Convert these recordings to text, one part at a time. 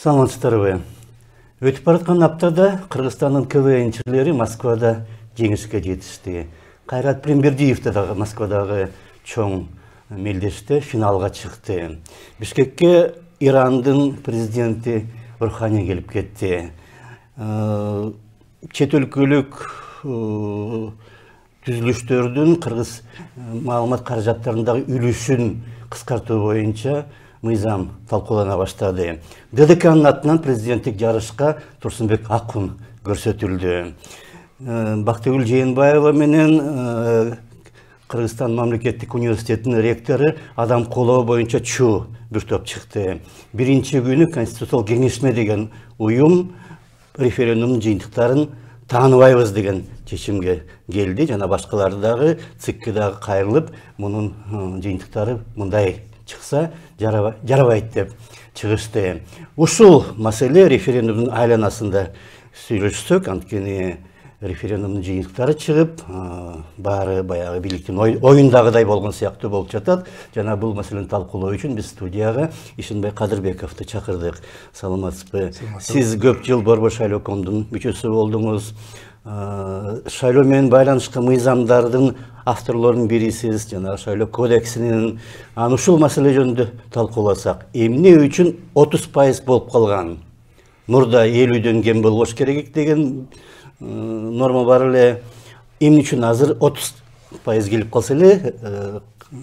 Саламатсыздарбы. Өтүп бараткан аптада Кыргызстандын КВНчилери Москвада жеңишке жетишти. Кайрат Прембердиев дагы Москвадагы чоң мелдеште финалга чыкты. Бишкекке Ирандын президенти Рухани келип кетти. Чет өлкөлүк түзүлүштөрдүн кыргыз маалымат каражаттарындагы үлүшүн кыскартуу боюнча мыйзам талкуулана баштады. ДДКнын атынан президенттик жарышка Турсунбек Акун көрсөтүлдү. Бактыгүл Жээнбаева менен Кыргызстан мамлекеттик университетинин ректору адам колоо боюнча чуу бир топ чыкты. Биринчи күнү Конституциялык кеңешме деген уюм референдумдун жыйынтыктарын тааныбайбыз деген чечимге келди. Жана башкалар дагы ЦИКке дагы кайрылып, мунун жыйынтыктары мындай чыкса жарабайт деп чыгышты. Ушул маселе референдумдун айланасында сүйлөшсөк, анткени референдумдун жыйынтыктары чыгып, баары баягы бийликтин оюндагыдай болгон сыяктуу болуп жатат. Жана бул маселени талкуулоо үчүн биз студияга Ишенбай Кадырбековду чакырдык. Саламатсызбы? Сиз көп жыл Борбор шайлоо комдун мүчөсү болдуңуз. Шайлоо менен байланышкан мыйзамдардын авторлорунун бирисиз, жана шайлоо кодексинин. Ушул маселе жөнүндө талкууласак, эмне үчүн 30% болуп калган? Мурда 50дөн кем болбош керек деген норма бар эле. Эмне үчүн азыр 30% келип калса эле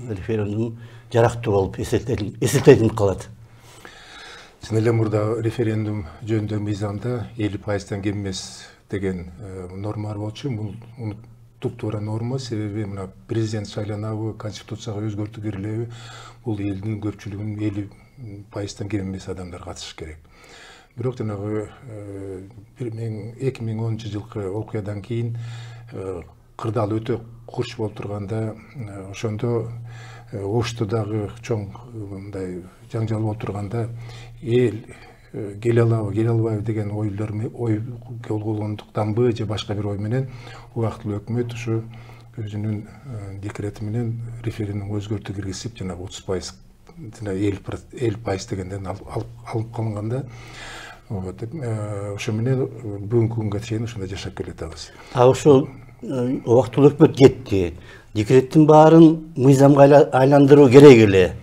референдум жарактуу болуп эсептелип калат? Чын эле мурда референдум жөнүндө мыйзамда 50%тан кем эмес деген норма бар болчу. Бул туптуура норма, себеби мына президент шайланабы, конституцияга өзгөртүү кирилеби, бул элдин көпчүлүгүнүн 50%тан кем эмес адамдар катышыш керек. Бирок жанагы 2010 жылкы окуядан кийин кырдаал өтө курч болуп турганда, ошондо Ошто дагы чоң мындай жаңжал болуп турганда, эл келе алабы, келе албайбы деген ой болгондуктанбы же башка бир ой менен убактылуу өкмөт ушу өзүнүн декрети менен референдум өзгөртүү киргизип, жана 30%, жана 50% дегенден алып калганда, ошо менен бүгүнкү күнгө чейин ушундай жашап келатабыз. Ошол убактылуу өкмөт кетти. Декреттин баарын мыйзамга айландыруу керек эле.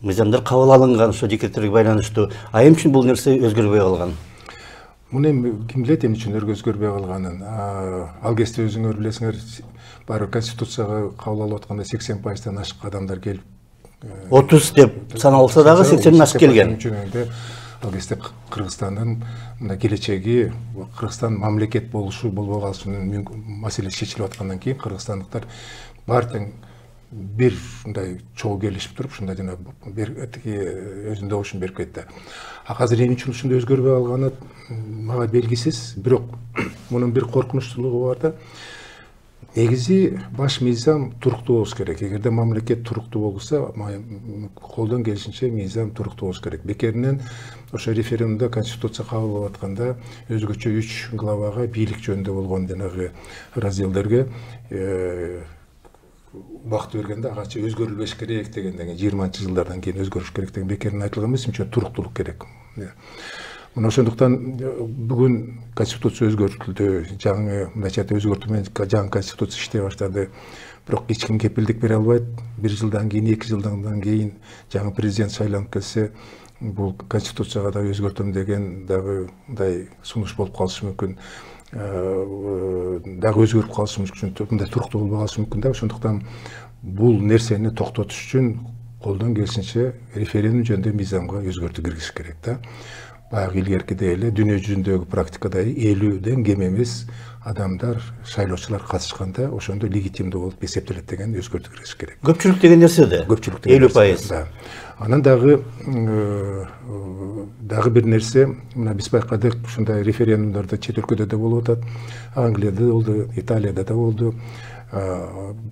Мыйзамдар кабыл алынган ошо декреттерге байланыштуу. Эмне үчүн бул нерсе өзгөрбөй калган? Муну эми ким билет эмне үчүн өзгөрбөй калганын. Ал кезде өзүңөр билесиңер, баары конституцияга кабыл алып атканда 80%тан ашык адамдар келип 30 деп саналса дагы 80ден ашык келген. Ал кезде Кыргызстандын мына келечеги, Кыргызстан мамлекет болушу, болбой калышынын маселеси чечилип аткандан кийин кыргызстандыктар баары тең бир мындай чогуу келишип туруп, ушундай жана өзүнүн добушун берип кетти. Азыр эмне үчүн ушундай өзгөрбөй калганы мага белгисиз, бирок мунун бир коркунучтуулугу бар да. Негизи баш мыйзам туруктуу болуш керек. Эгерде мамлекет туруктуу болса, колдон келишинче мыйзам туруктуу болуш керек. Бекеринен ошо референдумда конституция кабыл болуп атканда өзгөчө 3 главага бийлик жөнүндө болгон жанагы разделдерге убакыт бергенде агачы өзгөрүлбеш керек дегенден кийин 20-жылдардан кийин өзгөрүш керек деген бекеринен айтылган эмес, үчүн туруктуулук керек. Мына ошондуктан бүгүн конституция өзгөртүлдү, жаңы мындайча өзгөртүү менен жаңы конституция иштей баштады. Бирок эч ким кепилдик бере албайт. 1 жылдан кийин, 2 жылдан кийин жаңы президент шайланып келсе, бул конституцияга да өзгөртөм деген дагы мындай сунуш болуп калышы мүмкүн. Дагы өзгөрүп калышы мүмкүн, мындай туруктуу болбой калышы мүмкүн да. Ошондуктан бул нерсени токтотуш үчүн колдон келишинче референдум жөнүндө мыйзамга өзгөртүү киргизиш керек да. Баягы илгеркидей эле дүйнө жүзүндөгү практикада 50ден кем эмес адамдар, шайлоочулар катышканда, ошондо легитимдүү болуп эсептелет деген өзгөртүү киргизиш керек. Көпчүлүк деген нерсе да. 50%. Анан дагы бир нерсе, мына биз байкадык, ушундай референдумдарда чет өлкөдө да болуп атат. Англияда болду, Италияда да болду.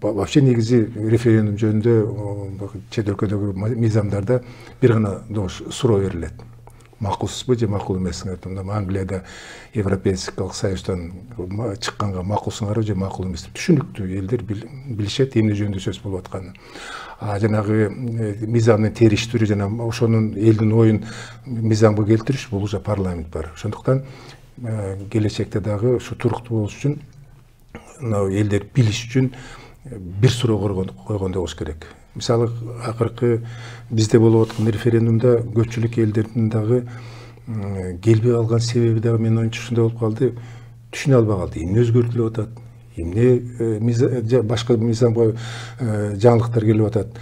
Вообще негизи референдум жөнүндө чет өлкөдөгү мыйзамдарда бир гана суроо берилет. макулсузбу же макул эмессиңер? Мына Англияда Европейских Союздан чыкканга макулсуңарбы же макул эмес деп түшүнүктүү элдер билишет эмне жөнүндө сөз болуп атканын. Жанагы мыйзамдын териштирүү жана ошонун элдин оюн мыйзамга келтириш бул уже парламент бар. Ошондуктан келечекте дагы ушу туруктуу болуш үчүн элдер билиш үчүн бир суроо койгондой болуш керек. Мисалы акыркы бизде болуп аткан референдумда көпчүлүк элдердин дагы келбей калган себеби дагы менин оюмча ушундай болуп калды. Түшүнө албай калды. Эмне өзгөртүлүп атат? Эмне башка мыйзамга жаңылыктар келип атат?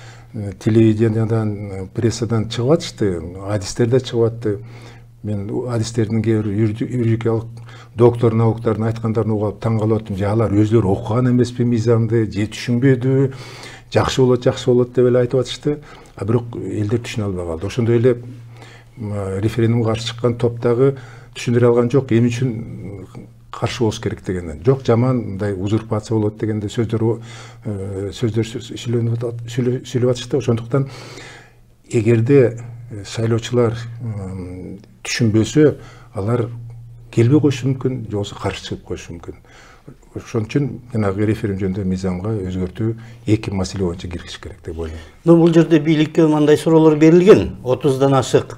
Телевидениядан, прессадан чыгып атышты, адистерде чыгып атты. Мен адистердин кээ бир юридикалык доктор науктардын айткандарын угуп алып таң калып аттым. Же алар өзлөрү окуган эмеспи мыйзамды, же түшүнбөдү, жакшы болот деп эле айтып атышты. А бирок элдер түшүнө албай калды. Ошондой эле референдумга каршы чыккан топтогу түшүндүрө алган жок, эмне үчүн каршы болуш керек дегенден. Жок, жаман мындай узурпация болот дегенде сөздөр сүйлөп атышты. Ошондуктан эгерде шайлоочулар түшүнбөсө, алар келбей коюшу мүмкүн, же болбосо каршы чыгып коюшу мүмкүн. Ошон үчүн жанагы референдум жөнүндө мыйзамга өзгөртүү эки маселе боюнча киргизиш керек деп ойлойм. Бул жерде бийликке мындай суроолор берилген. 30дан ашык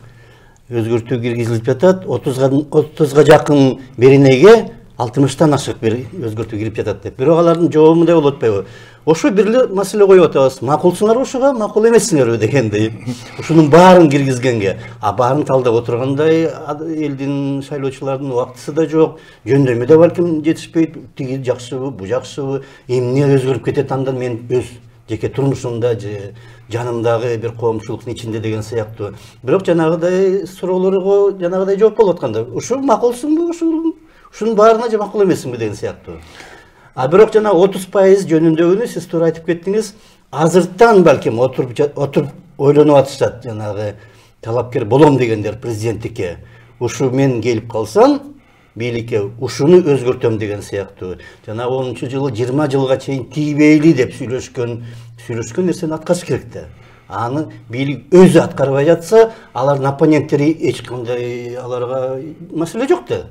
өзгөртүү киргизилип жатат. 30га жакын беренеге 60-тан ашык бир өзгөртүү кирип жатат деп. Бирок алардын жообу мындай болуп атпайбы? Ошо бир эле маселе коюп атабыз. Макулсуңарбы ошого, макул эмессиңерби дегендей. Ушунун баарын киргизгенге, баарын талдап отургандай элдин шайлоочулардын убактысы да жок, жөндөмү да балким жетишпейт. Тиги жакшыбы, бу жакшыбы, эмне өзгөрүп кетет андан мен өз жеке турмушумда же жанымдагы бир коомчулуктун ичинде деген сыяктуу. Бирок жанагыдай суроолорго жанагыдай жооп болуп атканда, ушул макулсуңбу, ушунун баарына же макул эмессиңби деген сыяктуу. Бирок жана 30% жөнүндөгүнү сиз туура айтып кеттиңиз. Азыртан балким отуруп ойлонуп атышат, жанагы талапкер болом дегендер президенттикке. Ушу мен келип калсам, бийликке ушуну өзгөртөм деген сыяктуу. Жана 10-жылы 20 жылга чейин тийбейли деп сүйлөшкөн нерсени аткарыш керек да. Аны бийлик өзү аткарбай жатса, алардын оппоненттери эч кандай аларга маселе жок да.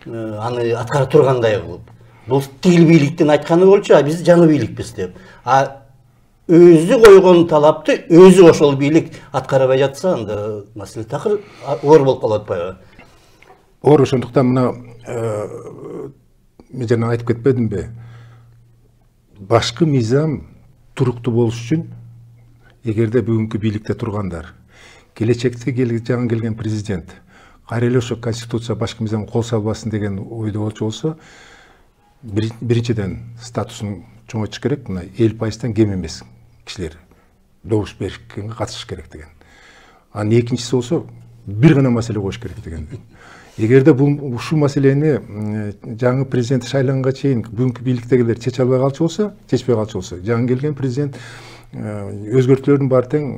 Аны аткара тургандай кылып. Бул тил бийликтин айтканы болчу, биз жаңы бийликпиз деп. Өзү койгон талапты өзү ошол бийлик аткарбай жатса, анда маселе такыр оор болуп калат атпайбы? Оор, ошондуктан мына мен жана айтып кетпедимби? Башкы мыйзам туруктуу болуш үчүн эгерде бүгүнкү бийликте тургандар, келечекте жаңы келген президент кайра эле ошо конституция башкы мыйзамга кол салбасын деген ойдо болчу болсо, биринчиден статусун чоңойтуш керек, мына 50%-тан кем эмес кишилер добуш беришкенге катышыш керек деген. Анын экинчиси болсо, бир гана маселе коюш керек деген. Эгерде ушул маселени жаңы президент шайланганга чейин бүгүнкү бийликтегилер чече калчу болсо, жаңы келген президент өзгөртүүлөрдүн баары тең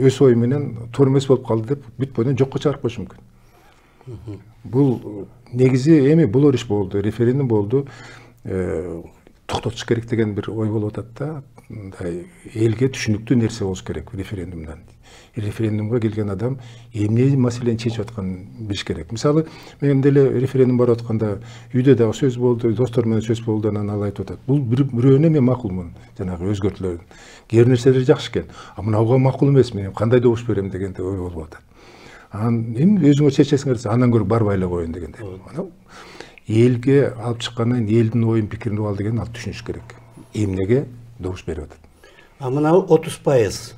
өз ою менен туура эмес болуп калды деп бүт бойдон жокко чыгарып коюшу мүмкүн. Бул негизи эми бул иш болду, референдум болду, токтотуш керек деген бир ой болуп атат да. Мындай элге түшүнүктүү нерсе болуш керек референдумдан. Референдумга келген адам эмне маселени чечип атканын билиш керек. Мисалы, мен деле референдум барып атканда үйдө дагы сөз болду, достор менен сөз болду, анан ал айтып атат. Бул бирөөнө мен макулмун, жанагы өзгөртүүлөрдүн. Кээ бир нерселер жакшы экен. Мынауга макул эмес, мен кандай добуш берем дегенде ой болуп атат. Эми өзүңөр чечесиңер, андан көрө барбай эле коеюн дегенде. Элге алып чыккандан кийин элдин оюн пикирин угал деген ал түшүнүш керек. Эмнеге добуш берип атат. Мына 30%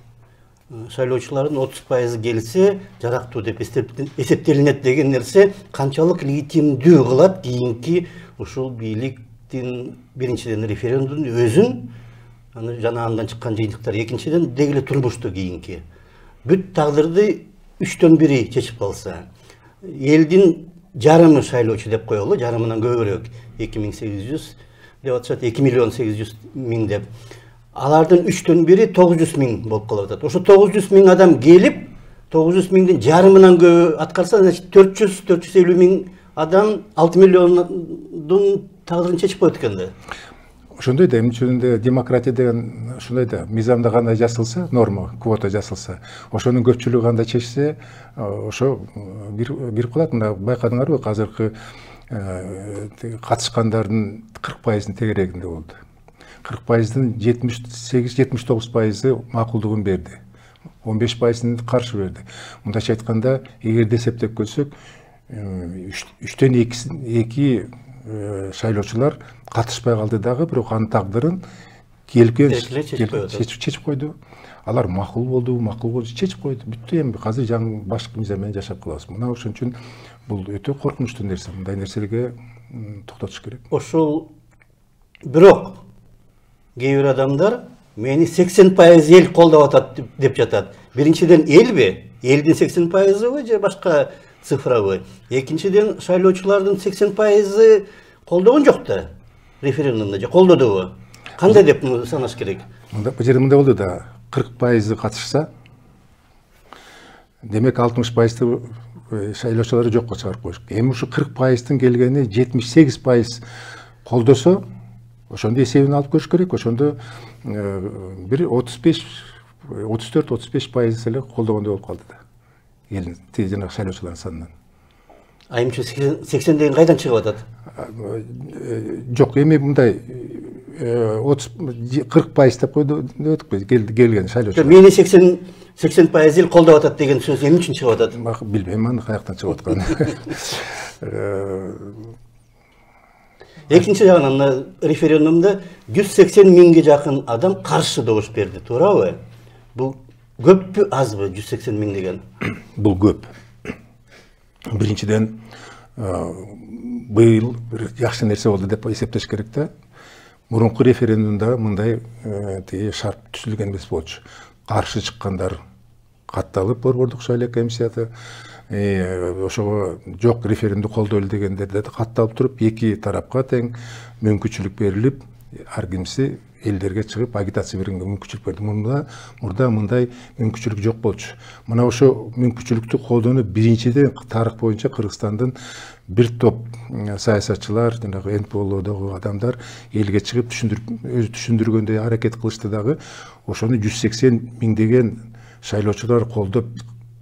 шайлоочулардын 30% келсе жарактуу деп эсептелинет деген нерсе канчалык легитимдүү кылат кийинки ушул бийликтин биринчиден референдумдун өзүн, жана андан чыккан жыйынтыктар, экинчиден деги эле турмушту кийинки. Бүт тагдырды 3төн 1 чечип калса, элдин жарымы шайлоочу деп коелу, жарымынан көбүрөөк, 2800 деп атышат, 2.800.000 деп. Алардын 3төн 1 900.000 болуп калып атат. Ошо 900.000 адам келип, 900.000дин жарымынан көбү аткарса, 400-450.000 адам 6 миллиондун тагдырын чечип коет экен да. ошондой да эмне үчүн демократия деген ушундай да мыйзамда кандай жасалса, норма, квота жасалса, ошонун көпчүлүгү кандай чечсе, ошо кирип калат. Мына байкадыңарбы, азыркы катышкандардын 40% тегерегинде болду. 40%дын 78-79% макулдугун берди. 15%ын каршы берди. Мындайча айтканда, эгерде эсептеп көрсөк, 2/3 шайлоочулар катышпай калды дагы, бирок анын тагдырын чечип койду. Алар макул болду, чечип койду. Бүттү, эми азыр жаңы башкы мыйзам менен жашап калабыз. Мына ошон үчүн бул өтө коркунучтуу нерсе. Мындай нерселерге токтотуш керек. Ошол бирок кээ бир адамдар мени 80% эл колдоп атат деп жатат. Биринчиден элби? Элдин 80%бы же башка цифрабы? Экинчиден шайлоочулардын 80% колдогон жок да референдумда же колдодубу? Кандай деп санаш керек? Бул жерде мындай болду да, 40% катышса, демек 60% шайлоочуларды жокко чыгарып коюш. Эми ушу 40%дын келгени 78% колдосо, ошондо эсебин алып көрүш керек. Ошондо бир 34-35% эле колдогондой болуп калды да. Элдин жанагы шайлоочулардын санынан. Айымчы 80 деген кайдан чыгып атат? Жок, эми мындай 40% деп койду өтүп келген шайлоочулар. Мени 80% эл колдоп атат деген сөз эмне үчүн чыгып атат? Билбейм, аны каяктан чыгып атканын. Экинчи жагынан референдумда 180 миңге жакын адам каршы добуш берди, туурабы? Бул көппү, азбы 180 миң деген? Бул көп. Биринчиден, быйыл жакшы нерсе болду деп эсептеш керек да. Мурунку референдумда мындай шарт түзүлгөн эмес болчу. Каршы чыккандар катталып, борбордук шайлоо комиссиясы ошого жок референдум колдойлу дегендерде катталып туруп, эки тарапка тең мүмкүнчүлүк берилип, ар кимси элдерге чыгып агитация бергенге мүмкүнчүлүк берди. Мурда мындай мүмкүнчүлүк жок болчу. Мына ошо мүмкүнчүлүктү колдонуп, биринчиден тарых боюнча Кыргызстандын бир топ саясатчылар, жанагы НПОдогу адамдар элге чыгып өзү түшүндүргөндөй аракет кылышты дагы. Ошону 180 миңдеген шайлоочулар колдоп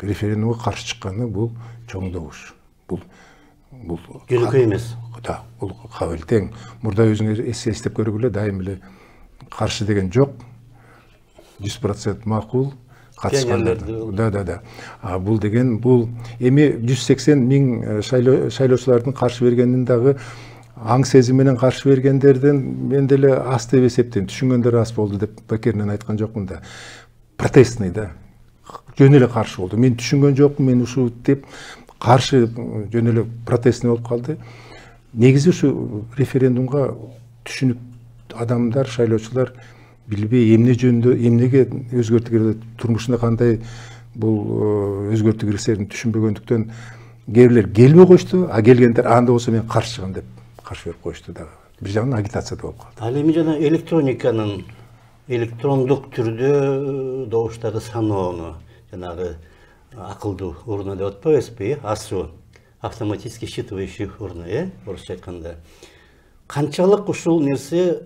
референдумга каршы чыкканы бул чоң добуш. Бул жөнөкөй эмес. Да, бул кабыл тең. Мурда өзүңөр эстеп көргүлө, дайым эле каршы деген жок. 100% макул катышкандар. Да. Бул деген эми 180 миң шайлоочулардын каршы бергенин дагы аң сезим менен каршы бергендерден мен деле аз деп эсептейм. Түшүнгөндөр аз болду деп бекеринен айткан жокмун да. Протестный да. Жөн эле каршы болду. Мен түшүнгөн жокмун, мен ушу деп каршы жөн эле протестный болуп калды. Негизи ушу референдумга түшүнүп адамдар, шайлоочулар билбей эмне жөнүндө, эмнеге өзгөртүү керек, турмушунда кандай бул өзгөртүү керексерин түшүнбөгөндүктөн кээ бирлер келбей коюшту, а келгендер анда болсо мен каршы чыгам деп каршы берип коюшту дагы. Бир жагынан агитация да болуп калды. Ал эми жана электрониканын электрондук түрдө добуштарды саноону, жанагы акылдуу урна деп атпайбызбы, АСУ, автоматически считывающий урна, орусча айтканда. Канчалык ушул нерсе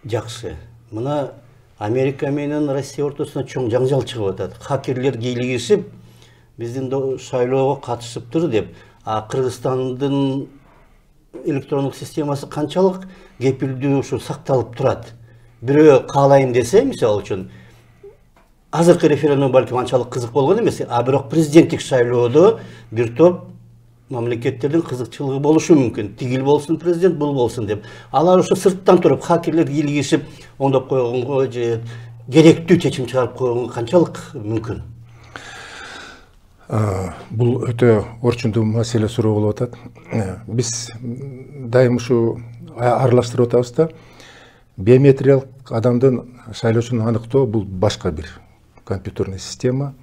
жакшы? Мына Америка менен Россия ортосуна чоң жаңжал чыгып атат. Хакерлер кийлигишип, биздин шайлоого катышыптыр деп. А Кыргызстандын электрондук системасы канчалык кепилдүү ушу сакталып турат? Бирөө каалайм десе, мисалы үчүн, азыркы референдум балким анчалык кызык болгон эмес, а бирок президенттик шайлоодо бир топ мамлекеттердин кызыкчылыгы болушу мүмкүн. Тигил болсун президент, бул болсун деп. Алар ушу сырттан туруп хакерлер кийлигишип оңдоп койгонго же керектүү чечим чыгарып койгонго канчалык мүмкүн? Бул өтө орчундуу маселе суроо болуп атат. Биз дайым ушу аралаштырып атабыз да. Биометриялык адамдын шайлоочун аныктоо бул башка бир компьютерный система.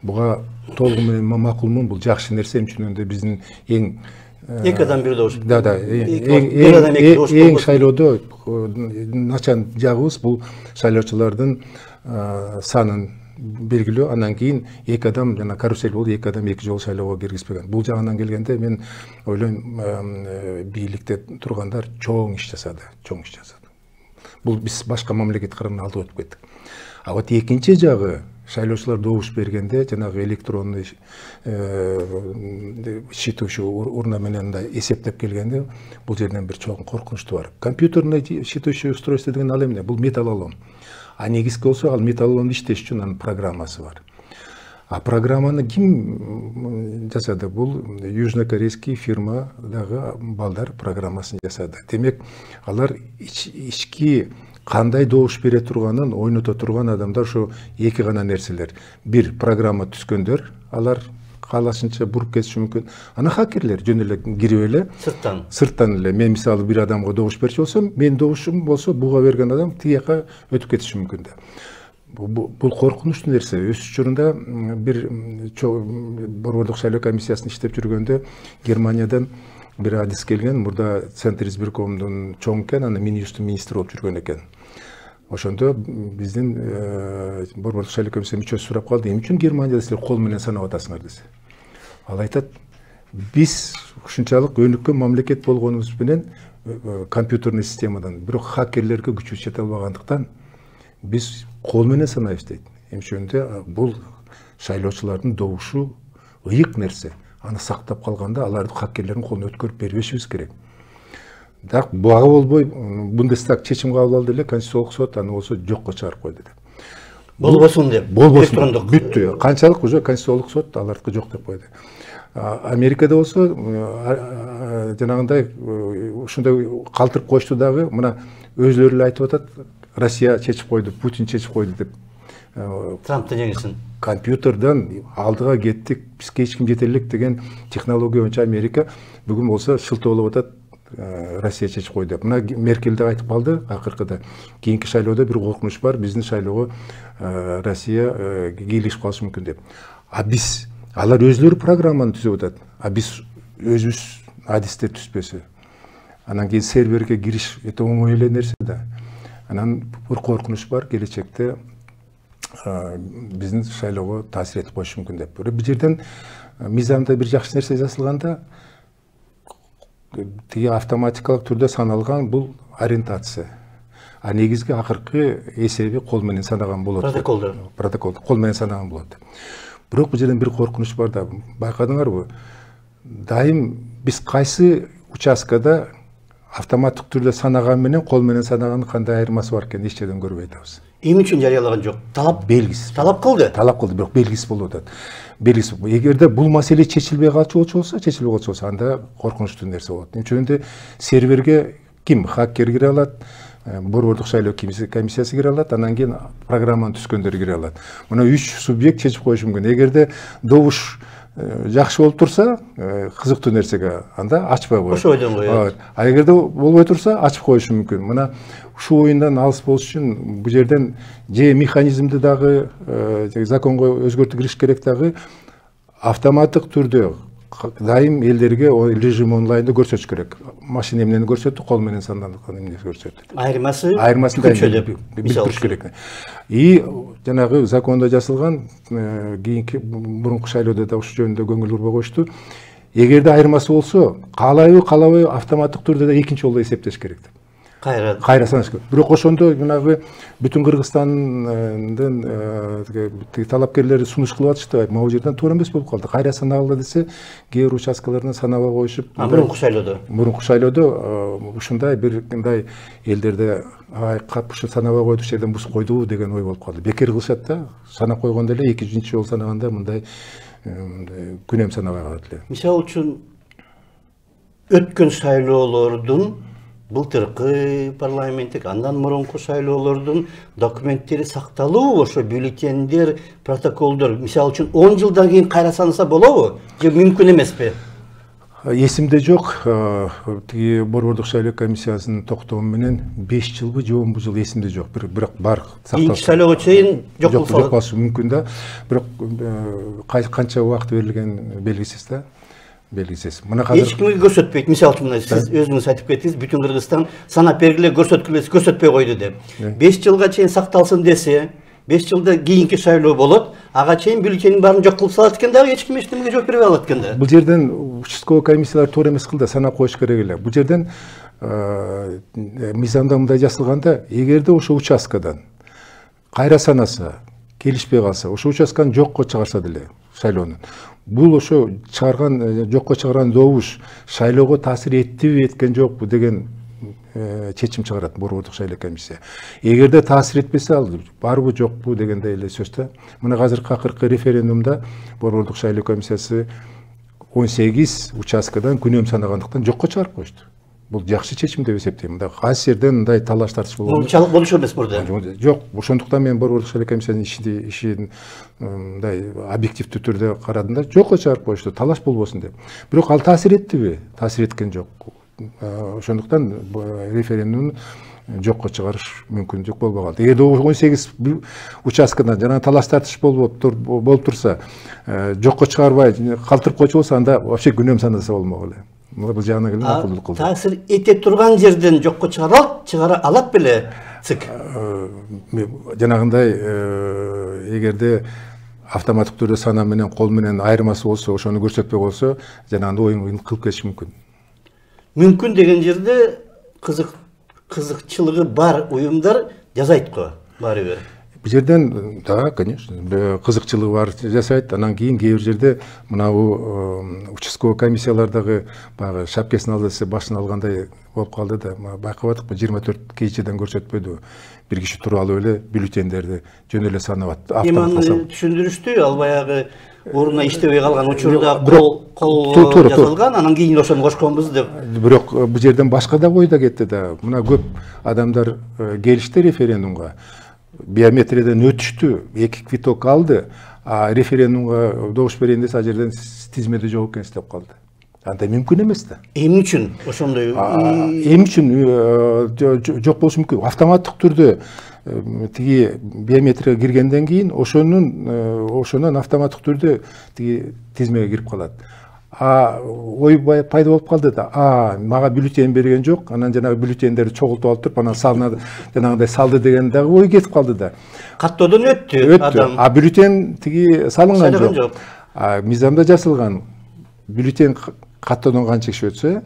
Буга толугу менен макулмун, бул жакшы нерсе, үчүн биздин эң эки адам бир добуш. Да, эң шайлоодо начан жагыбыз бул шайлоочулардын санын белгилөө, андан кийин эки адам жана карусель болду, эки адам эки жолу шайлоого киргизбеген. Бул жагынан келгенде мен ойлойм бийликте тургандар чоң иш жасады. Бул биз башка мамлекет кырынан алдыга өтүп кеттик. А вот экинчи жагы шайлоочулар добуш бергенде жанагы электронный считывающий урна менен мындай эсептеп келгенде бул жерден бир чоң коркунучту бар. Компьютерный считывающий устройство деген ал эмне? Бул металлолом. А негизги болсо ал металлоломду иштеш үчүн анын программасы бар. А программаны ким жасады? Бул южнокорейский фирма дагы балдар программасын жасады. Демек, алар ички кандай добуш бере турганын ойното турган адамдар ошо эки гана нерселер. Бир, программа түзгөндөр, алар каалашынча буруп кетиши мүмкүн. Ана хакерлер жөн эле кирип эле сырттан эле мен мисалы бир адамга добуш берчү болсом, мен добушум болсо буга берген адам тиги жака өтүп кетиши мүмкүн да. Бул коркунучтуу нерсе. Өз учурунда бир борбордук шайлоо комиссиясын иштеп жүргөндө Германиядан бир адис келген. Мурда Центр избиркомдун чоң экен, аны Минюсттун министри болуп жүргөн экен. Ошондо биздин борбордук шайлоо комиссиясынын мүчөсү сурап калды, эмне үчүн Германияда силер кол менен санап атасыңар десе. Ал айтат, биз ушунчалык өнүккөн мамлекет болгонубуз менен компьютерный системадан бирок хакерлерге күчү жете албагандыктан биз кол менен санайбыз дейт. Эмчөндө бул шайлоочулардын добушу ыйык нерсе. Аны сактап калганда аларды хакерлердин колуна өткөрүп бербешибиз керек. Так буга болбой Бундестаг чечим кабыл алды эле, Конституциялык сот аны болсо жокко чыгарып койду деп. Болбосун деп. Болбосун. Бүттү. Канчалык уже Конституциялык сот аларды жок деп койду. Америкада болсо жанагындай ушундай калтырып коюшту дагы, мына өзлөрү эле айтып атат, Россия чечип койду, Путин чечип койду деп. Трамптын жеңишин. Компьютерден алдыга кеттик, бизге эч ким жете элек деген технология боюнча Америка бүгүн болсо шылтоолоп атат, Россия чечип койду деп. Мына Меркель да айтып калды акыркыда. Кийинки шайлоодо бир коркунуч бар, биздин шайлоого Россия кийлешип калышы мүмкүн деп. А биз алар өзлөрү программаны түзүп атат. А биз өзүбүз адистер түзбөсө. Анан кийин серверге кириш өтө оңой эле нерсе да. Анан бир коркунуч бар, келечекте биздин шайлоого таасир этип коюшу мүмкүн деп. Бир жерден мыйзамда бир жакшы нерсе жазылганда, тиги автоматикалык түрдө саналган бул ориентация. А негизги акыркы эсеби кол менен санаган болот. Протокол кол менен санаган болот. Бирок бул жерден бир коркунуч бар да, байкадыңарбы? Дайым биз кайсы участкада автоматтык түрдө санаган менен кол менен санаганын кандай айырмасы бар экенин эч жерден көрбөй атабыз. Эмне үчүн жарыялаган жок? Талап белгисиз. Талап кылды. Талап кылды, бирок белгисиз болуп атат. Белгисиз. Эгерде бул маселе чечилбей калчу болсо, анда коркунучтуу нерсе болот. Ошондо серверге ким хакер кире алат, борбордук шайлоо комиссиясы кире алат, анан кийин программаны түзгөндөр кире алат. Мына 3 субъект чечип коюшу мүмкүн. Эгерде добуш жакшы болуп турса, кызыктуу нерсеге анда ачпай коет. Ошо ойдон коет. А эгерде болбой турса, ачып коюшу мүмкүн. Мына ушул оюндан алыс болуш үчүн бул жерден же механизмди дагы законго өзгөртүү кириш керек дагы, автоматтык түрдө дайым элдерге режим онлайнда көрсөтүш керек. Машина эмнени көрсөттү, кол менен санаган эмнени көрсөттү. Айырмасын билдириш керек. И жанагы закондо жазылган кийинки мурунку шайлоодо да ушул жөнүндө көңүл бурбой коюшту. Эгерде айырмасы болсо, каалайбы автоматтык түрдө да экинчи жолдо эсептеш керек деп. Кайра санаш керек. Бирок ошондо жанагы бүтүн Кыргызстандын талапкерлери сунуш кылып атышты. Могу жерден туура эмес болуп калды. Кайра саналды десе, кээ бир участкалардан санабай коюшуп. Мурунку шайлоодо ушундай бир кандай элдерде кап ушу санабай койду, жерден бус койду деген ой болуп калды. Бекер кылышат да, санап койгондо эле экинчи жолу санаганда мындай күнөм санабай калат эле. Мисалы үчүн өткөн шайлоолордун былтыркы парламенттик, андан мурунку шайлоолордун документтери сакталуу, ошо бюллетендер, протоколдор, мисалы үчүн 10 жылдан кийин кайра санаса болобу? Же мүмкүн эмеспи? Эсимде жок. Тиги борбордук шайлоо комиссиясынын токтому менен 5 жылбы же 10 жыл эсимде жок. Бирок бар сакталса. Кийинки шайлоого чейин жок болсо мүмкүн да. Бирок канча убакыт берилген белгисиз да. Белгисиз. Мына азыр эч кимге көрсөтпөйт. Мисалы үчүн сиз өзүңүз айтып кеттиңиз, бүтүн Кыргызстан санап бергиле көрсөткүлө койду деп. 5 жылга чейин сакталсын десе, 5 жылда кийинки шайлоо болот. Ага чейин бюллетенин баарын жок кылып салат экен дагы эч ким эчтемеге жооп бере алат экен да. Бул жерден участковый комиссиялар туура эмес кылды, санап коюш керек эле. Бул жерден мыйзамда мындай жазылганда, эгерде ошо участкадан кайра санаса, келишпей калса, ошо участканы жокко чыгарса деле шайлоонун. Бул ошо чыгарган, жокко чыгарган добуш шайлоого таасир эттиби, эткен жокпу деген чечим чыгарат борбордук шайлоо комиссия. Эгерде таасир этпесе, ал барбы жокпу дегендей эле сөз да. Мына азыркы акыркы референдумда борбордук шайлоо комиссиясы 18 участкадан күнөм санагандыктан жокко чыгарып коюшту. Бул жакшы чечим деп эсептейм. Мындай кайсы жерден мындай талаш тартыш болгон. Чалык болушу эмес мурда. Жок, ошондуктан мен борбордук шайлоо комиссиянын ишин мындай объективдүү түрдө карадым да, жокко чыгарып коюшту, талаш болбосун деп. Бирок ал таасир эттиби? Таасир эткен жок. Ошондуктан референдумду жокко чыгарыш мүмкүнчүлүк болбой калды. Эгерде 18 участкадан жана талаш тартыш болуп турса, жокко чыгарбай калтырып койчу болсо, анда вообще күнөм санаса болмок эле. Бул жагына келгенде макулдук кылды. Таасир эте турган жерден жокко чыгара алат беле ЦИК. Жанагындай эгерде автоматтык түрдө сана менен кол менен айырмасы болсо, ошону көрсөтпөй болсо, жанагындай оюн кылып кетиши мүмкүн. Мүмкүн деген жерде кызыкчылыгы бар уюмдар жасайт го, баары бир. Бул жерден да, конечно, кызыкчылыгы бар жасайт. Анан кийин кээ бир жерде мынабу участковый комиссиялардагы баягы шапкесин алдысы башын алгандай болуп калды да. Байкап атыкпы, 24 кийчеден көрсөтпөдү. Бир киши туруп алып эле бюллетендерди жөн эле санап атты. Эми түшүндүрүштү, ал баягы орунда иштебей калган учурда кол жазылган, анан кийин ошону кошконбуз деп. Бирок бул жерден башка да ой да кетти да. Мына көп адамдар келишти референдумга. Биометриядан өтүштү, 2 квиток алды, а референдумга добуш берейин десе, ал жерден тизмеде жок экен деп калды. Андай мүмкүн эмес да. Эмне үчүн ошондой? Эмне үчүн жок болушу мүмкүн. Автоматтык түрдө тиги биометрияга киргенден кийин ошонун автоматтык түрдө тиги тизмеге кирип калат. Ой пайда болуп калды да. Мага бюллетен берген жок, анан жанагы бюллетендерди чогултуп алып туруп, анан салынады, жанагындай салды деген дагы ой кетип калды да. Каттоодон өттү адам. Бюллетен тиги салынган жок. Мыйзамда жазылган бюллетен каттоодон канча киши өтсө,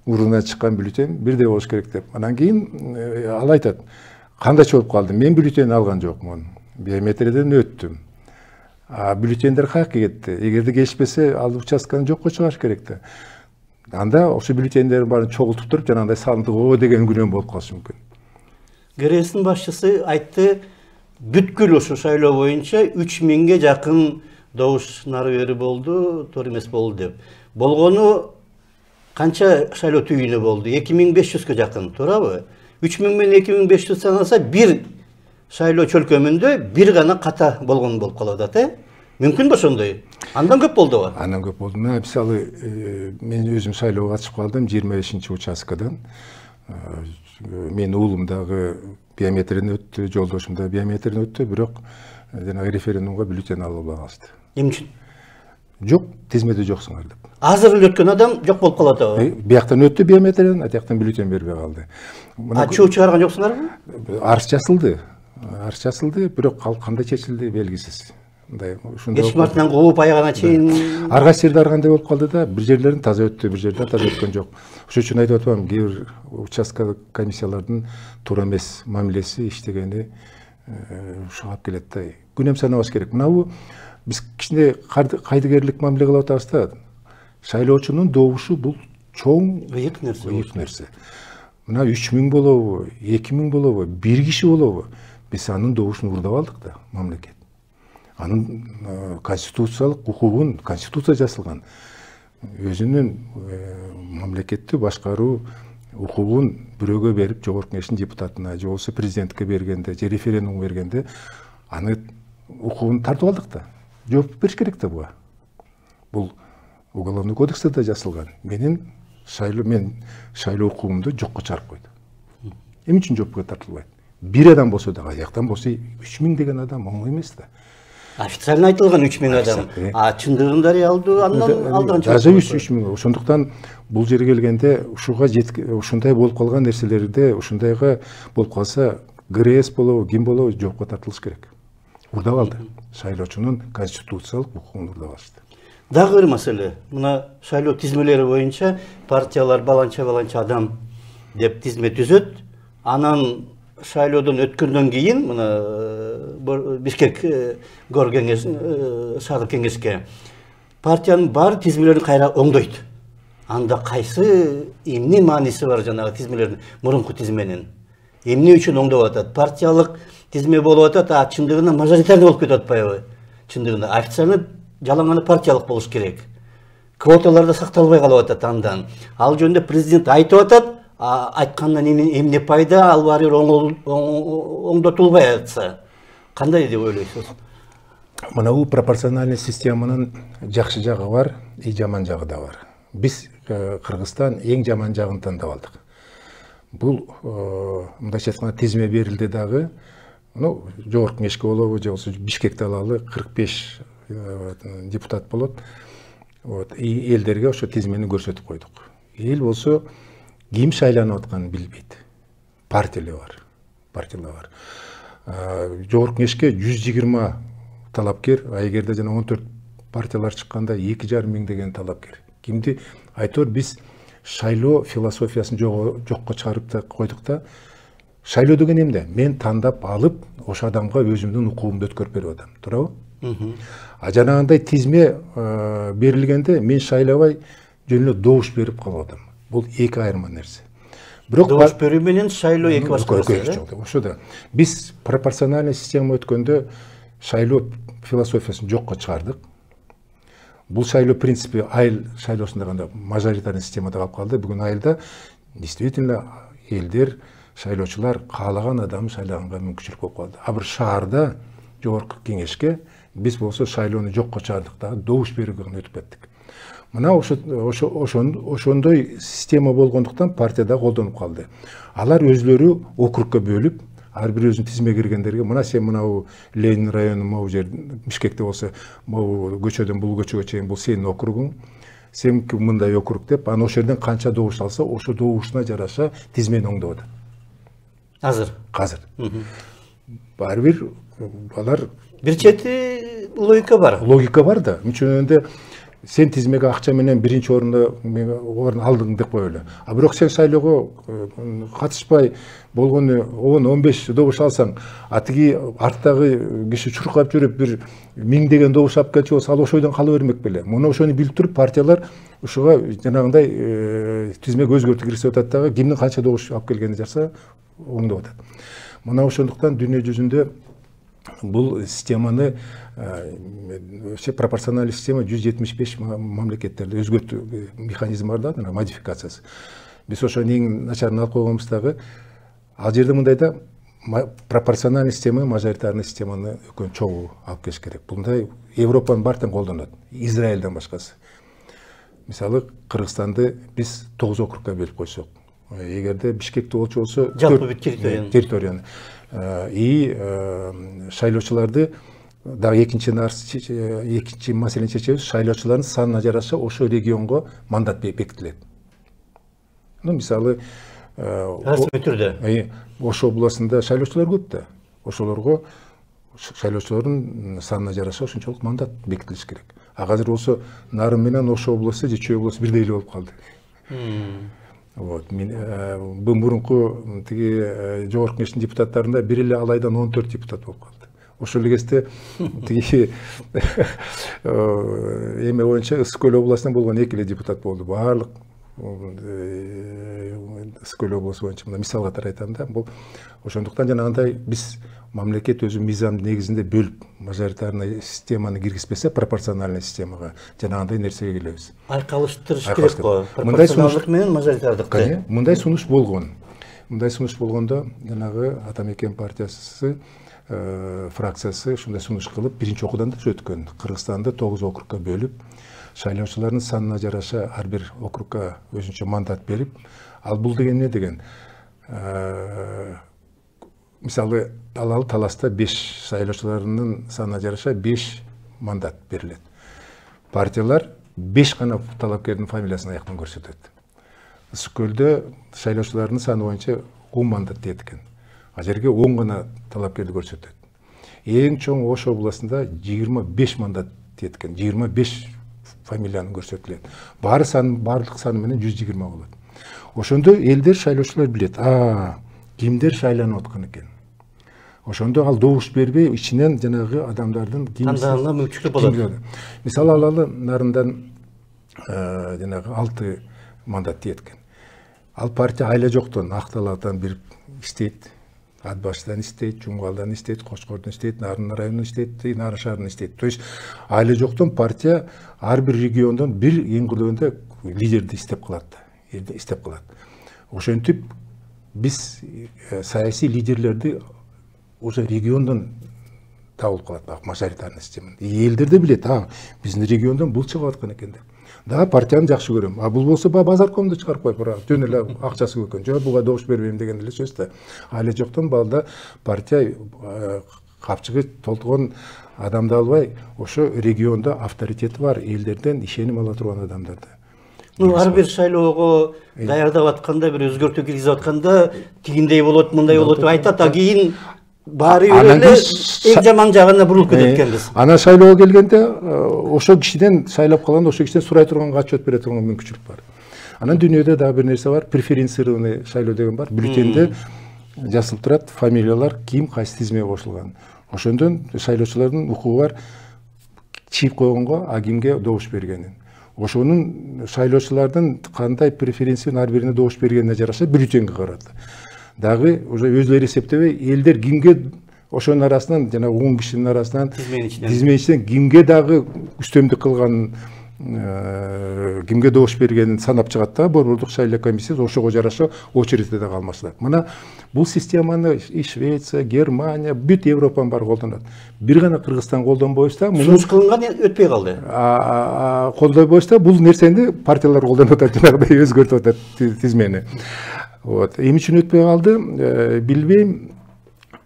урундан чыккан бюллетен бирдей болуш керек деп. Анан кийин ал айтат, кандайча болуп калды, мен бюллетен алган жокмун, биометриядан өттүм. Бюллетендер каяка кетти? Эгерде келишпесе, ал участканы жокко чыгарыш керек да. Анда ошо бюллетендердин баарын чогултуп туруп, жанагындай салынды деген күнөм болуп калышы мүмкүн. ГРС'ин башчысы айтты, бүткүл ошо шайлоо боюнча 3000ге жакын добуш нары бери болду, туура эмес болду деп. Болгону канча шайлоо түйүнү болду? 2500ге жакын, туурабы? 3000 менен 2500 санаса, бир шайлоо чөлкөмүндө бир гана ката болгон болуп калат да. Мүмкүн бе ошондой? Андан көп болдубу? Андан көп болду. Мисалы, мен өзүм шайлоого катышып калдым 25 участкадан. Мен уулум дагы биометриядан өттү, жолдошум да биометриядан өттү, бирок жанагы референдумга бюллетен ала албай калышты. Эмне үчүн? Жок, тизмеде жоксуңар деп. Азыр эле өткөн адам жок болуп калат да. Бияктан өттү биометриядан, атияктан бюллетен бербей калды. Чуу чыгарган жоксуңарбы? Арыз жазылды, бирок ал кандай чечилди белгисиз. Мындай ушундай. Эч мартынан кууп аягына чейин ар кайсы жерде ар кандай болуп калды да, бир жерлерин таза өттү, бир жерден таза өткөн жок. Ошон үчүн айтып атам, кээ бир участка комиссиялардын туура эмес мамилеси иштегени ушуга алып келет да. Күнөм санабаш керек. Мынабу биз кичине кайдыгерлик мамиле кылып атабыз да. Шайлоочунун добушу бул чоң ыйык нерсе. Мына 3000 болобу, 2000 болобу, бир киши болобу? Биз анын добушун уурдап алдык да, мамлекет. Анын конституциялык укугун, конституция жасалган. Өзүнүн мамлекетти башкаруу укугун бирөөгө берип, жогорку кеңештин депутатына, же болбосо президентке бергенде, же референдум бергенде, аны укугун тартып алдык да. Жооп бериш керек да буга. Бул Уголовный кодексте да жасалган. Мен шайлоо укугумду жокко чыгарып койду. Эмне үчүн жоопко тартылбайт? Бир адам болсо да, аяктан болсо 3000 деген адам оңой эмес да. Официально айтылган 3000 адам. Чындыгында реалдуу андан алдыган жок. Даже 3000. Ошондуктан бул жерге келгенде ушундай болуп калган нерселерде, ушундайга болуп калса, ГРС болобу, ким болобу жоопко тартылыш керек. урдап алды. Шайлоочунун конституциялык укугун урдап алышты. Дагы бир маселе. Мына шайлоо тизмелери боюнча партиялар баланча адам деп тизме түзөт. Анан шайлоодон өткөндөн кийин мына Бишкек Гор кеңеш шаардык кеңешке партиянын бар тизмелерин кайра оңдойт. Анда кайсы эмне мааниси бар жанагы тизмелердин мурунку тизменин? Эмне үчүн оңдоп атат? Партиялык тизме болуп атат, а чындыгында мажоритарный болуп кетип атпайбы? Чындыгында официально жалаңаны партиялык болуш керек. Квоталар да сакталбай калып атат андан. Ал жөнүндө президент айтып атат, айткандан эмне пайда, ал баары оңдотулбай атса. Кандай деп ойлойсуз? Мына бул пропорциональный системанын жакшы жагы бар, жаман жагы да бар. Биз Кыргызстан эң жаман жагын тандап алдык. Бул мындайча айтканда тизме берилди дагы, жогорку кеңешке болобу, же болбосо Бишкекте алалы 45 депутат болот. Элдерге ошо тизмени көрсөтүп койдук. Эл болсо ким шайланып атканын билбейт. Партиялар бар. Жогорку кеңешке 120 талапкер, а эгерде жана 14 партиялар чыкканда 2,5 миң деген талапкер. Кимди айтор биз шайлоо философиясын жокко чыгарып койдук да, шайлоо деген эмне? Мен тандап алып, ошо адамга өзүмдүн укугумду өткөрүп берип атам. Туурабы? А жанагындай тизме берилгенде мен шайлабай жөн эле добуш берип калып атам. Бул эки айырма нерсе. Бирок добуш берүү менен шайлоо эки башка нерсе. Ошо да. Биз пропорциональный система өткөндө шайлоо философиясын жокко чыгардык. Бул шайлоо принципи айыл шайлоосунда гана мажоритарный системада калып калды. Бүгүн айылда действительно элдер, шайлоочулар каалаган адам шайлаганга мүмкүнчүлүк болуп калды. А бир шаарда жогорку кеңешке биз болсо шайлоону жокко чыгардык да, добуш берүүгө өтүп кеттик. Мына ошондой система болгондуктан партияда колдонуп калды. Алар өзлөрү округка бөлүп, ар бир өзүнүн тизмеге киргендерге, мына сен мынау Ленин району, могу жер Бишкекте болсо, могу көчөдөн бул көчөгө чейин бул сенин округуң, сеники мындай округ деп, анан ошол жерден канча добуш алса, ошо добушуна жараша тизмени оңдоп атат. Азыр. Баары бир алар бир чети логика бар. Логика бар да. Мүчөнүндө сен тизмеге акча менен биринчи орун алдың деп коелу. А бирок сен шайлоого катышпай болгону 10-15 добуш алсаң, атиги арттагы киши чуркап жүрүп бир 1000 деген добуш алып келчү болсо, ал ошойдон кала бермек беле. Муну ошону билип туруп партиялар ушуга жанагындай тизмеге өзгөртүү киргизип атат дагы, кимдин канча добуш алып келгенин жарса оңдоп атат. Мына ошондуктан дүйнө жүзүндө бул системаны пропорциональный система 175 мамлекеттерде өзгөртүү механизми бар да, модификациясы. Биз ошонун эң начарын алып койгонбуз дагы, ал жерде мындай да, пропорциональный система, мажоритарный системаны өкөн чогуу алып келиш керек. Мындай Европанын баардыгын колдонот, Израилден башкасы. Мисалы, Кыргызстанды биз 9 округка бөлүп койсок, эгерде Бишкекте болчу болсо, жалпы территорияны шайлоочуларды дагы экинчи маселени чечебиз, шайлоочулардын санына жараша ошо регионго мандат бекитилет. Мисалы, расмий түрдө Ошо областында шайлоочулар көп да. Ошолорго шайлоочулардын санына жараша ошончолук мандат бекитилиш керек. А азыр болсо Нарын менен Ошо областу же Чүй областу бирдей эле болуп калды. Бул мурунку тиги жогорку кеңештин депутаттарында бир эле алайдан 14 депутат болуп калды. Ошол эле кезде тиги эме боюнча Ысык Көл областынан болгон 2 эле депутат болду. Баардык Ысык Көл обласу боюнча мисал катары айтам да. Бул ошондуктан жанагындай биз мамлекет өзү мыйзам негизинде бөлүп мажоритарный системаны киргизбесе, пропорциональный системага жанагындай нерсеге келебиз. Айкалыштырыш керек го. Пропорционалдык менен мажоритардыкты. Мындай сунуш болгон. Мындай сунуш болгондо жанагы Атамекен партиясы фракциясы ушундай сунуш кылып биринчи окуудан да өткөн. Кыргызстанды 9 округка бөлүп, шайлоочулардын санына жараша ар бир округка өзүнчө мандат берип, ал бул деген эмне деген? Мисалы, алалы таласта 5 шайлоочулардын санына жараша 5 мандат берилет. Партиялар 5 гана талапкердин фамилиясын аяктан көрсөтөт. Ысык Көлдө шайлоочулардын саны боюнча 10 мандат дейт экен. А жерге 10 гана талапкерди көрсөтөт. Эң чоң Ош областында 25 мандат теткен, 25 фамилияны көрсөтүлөт. Барлык саны менен 120 болот. Ошондо элдер, шайлоочулар билет, кимдер шайланып аткан экен. Ошондо ал добуш бербей, ичинен жанагы адамдардын тандалына мүмкүнчүлүк болот. Мисалы алалы, нарындан жанагы 6 мандат тиеткен. Ал партия айла жоктон, Акталадан бир иштейт, Ат баштан иштейт, Жумгалдан иштейт, Кошкордон иштейт, Нарын районунда иштейт, Нарын шаарында иштейт. То есть айла жоктон партия ар бир региондон бир эң көргөндө лидерди иштеп калат. Ошентип биз саясий лидерлерди уже региондон табылып калат, мажоритарный система. Элдер да билет, биздин региондон бул чыгып аткан экен деп. Да, партияны жакшы көрөм. Бул болсо базаркомду чыгарып коюп, жөн эле акчасы көкөн. Жок, буга добуш бербейм деген эле сөз да. Айла жоктон балда партия капчыгы толтурган адамды албай, ошо региондо авторитети бар, элдерден ишеним ала турган адамдарды. Ар бир шайлоого даярдап атканда, бир өзгөртүү киргизип атканда, тигиндей болот, мындай болот деп айтат, кийин баары эле эң жаман жагына бурулуп кетет экенбиз. Анан шайлоого келгенде ошо кишиден шайлап калганда ошо кишиден сурай турганга отчет бере турган мүмкүнчүлүк бар. Анан дүйнөдө дагы бир нерсе бар, преференцированный шайлоо деген бар. Бюллетенде жазылып турат фамилиялар, ким кайсы тизмеге кошулган. Ошондон шайлоочулардын укугу бар чип койгонго, кимге добуш бергенин. Ошонун шайлоочулардын кандай преференцияны ар бирине добуш бергенине жараша бюллетенге карат. Дагы уже өзлөрү эсептебей, элдер кимге ошонун арасынан, жана 10 кишинин арасынан тизме ичинен кимге дагы үстөмдүк кылганын, кимге добуш бергенин санап чыгат да, борбордук шайлоо комиссиясы ошого жараша очередде да калмаслайт. Мына бул системаны Швеция, Германия, бүт Европанын баары колдонот. Бир гана Кыргызстан колдонбойса, сунуш кылынган өтпөй калды. Колдонбойса, бул нерсени партиялар колдонуп атат, жанагыдай өзгөртүп атат тизмени. Вот. Эми үчүн өтпөй калды, билбейм.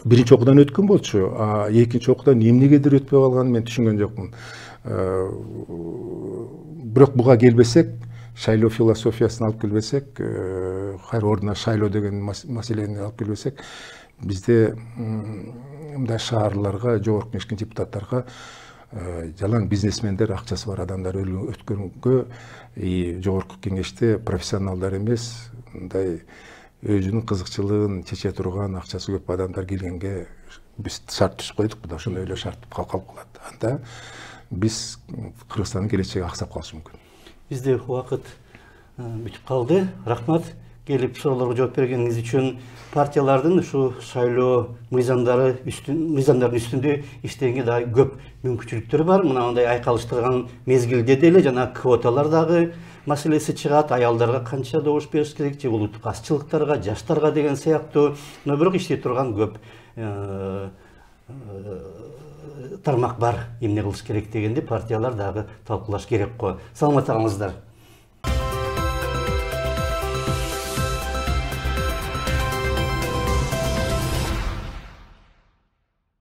Биринчи окуудан өткөн болчу, экинчи окуудан эмнегедир өтпөй калганын мен түшүнгөн жокмун. Бирок буга келбесек, шайлоо философиясын алып келбесек, кайра ордуна шайлоо деген маселени алып келбесек, бизде мындай шаарларга, жогорку кеңештин депутаттарга жалаң бизнесмендер, акчасы бар адамдар өткөнгө, жогорку кеңеште профессионалдар эмес, мындай өзүнүн кызыкчылыгын чече турган, акчасы көп адамдар келгенге биз шарт түзүп койдук, да ошондой эле шарт калып калат. Анда биз Кыргызстандын келечеги аксап калышы мүмкүн. Бизде убакыт бүтүп калды. Рахмат, келип суроолорго жооп бергениңиз үчүн. Партиялардын ушу шайлоо мыйзамдардын үстүндө иштегенге дагы көп мүмкүнчүлүктөр бар. Мынандай айкалыштырган мезгилде деле жана квоталар дагы маселеси чыгат. Аялдарга канча добуш бериш керек, же улуттук азчылыктарга, жаштарга деген сыяктуу. Бирок иштей турган көп тармак бар. Эмне кылыш керек дегенде партиялар дагы талкуулаш керек го. Саламат калыңыздар.